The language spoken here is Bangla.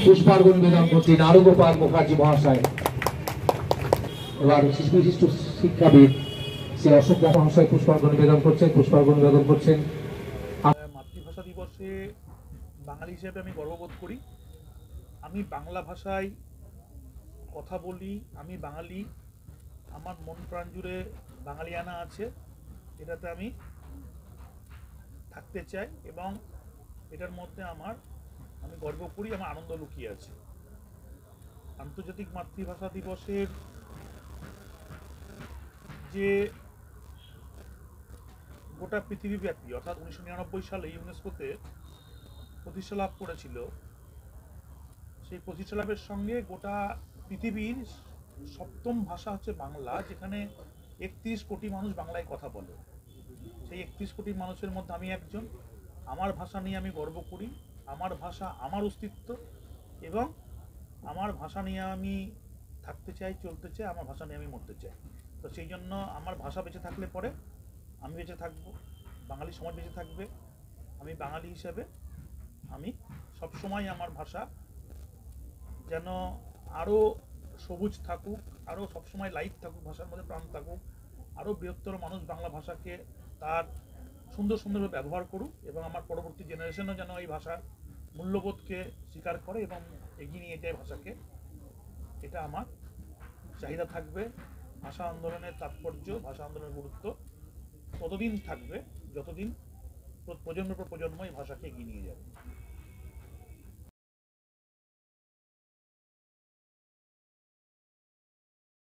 পুষ্পার্ঘ নিবেদন করছি নারুগোপাল মুখার্জি মহাশয়। এবার বিশিষ্ট শিক্ষাবিদ শ্রী অশোক মহাশয় পুষ্পার্ঘ নিবেদন করছেন। মাতৃভাষা দিবসে বাঙালি হিসেবে আমি গর্ববোধ করি। আমি বাংলা ভাষায় কথা বলি, আমি বাঙালি, আমার মন প্রাণ জুড়ে বাঙালিয়ানা আছে, এটাতে আমি থাকতে চাই এবং এটার মধ্যে আমি গর্ব করি, আমার আনন্দ লুকিয়ে আছে। আন্তর্জাতিক মাতৃভাষা দিবসের যে গোটা পৃথিবীব্যাপী অর্থাৎ 1999 সালে ইউনেস্কোতে প্রতিষ্ঠা লাভ করেছিল, সেই প্রতিষ্ঠা লাভের সঙ্গে গোটা পৃথিবীর সপ্তম ভাষা হচ্ছে বাংলা, যেখানে 31 কোটি মানুষ বাংলায় কথা বলে। সেই 31 কোটি মানুষের মধ্যে আমি একজন। আমার ভাষা নিয়ে আমি গর্ব করি, আমার ভাষা আমার অস্তিত্ব এবং আমার ভাষা নিয়ে আমি থাকতে চাই, চলতে চাই, আমার ভাষা নিয়ে আমি মরতে চাই। তো সেই জন্য আমার ভাষা বেঁচে থাকলে পরে আমি বেঁচে থাকবো, বাঙালি সমাজ বেঁচে থাকবে। আমি বাঙালি হিসেবে আমি সবসময় আমার ভাষা যেন আরও সবুজ থাকুক, আরও সবসময় লাইফ থাকুক, ভাষার মধ্যে প্রাণ থাকুক, আরও বৃহত্তর মানুষ বাংলা ভাষাকে তার সুন্দরভাবে ব্যবহার করুক এবং আমার পরবর্তী জেনারেশনও যেন এই ভাষার মূল্যবোধকে স্বীকার করে এবং এগিয়ে নিয়ে যায় ভাষাকে। এটা আমার চাহিদা থাকবে। ভাষা আন্দোলনের তাৎপর্য, ভাষা আন্দোলনের গুরুত্ব ততদিন থাকবে যতদিন প্রজন্মের পর প্রজন্ম এই ভাষাকে এগিয়ে নিয়ে যাবে।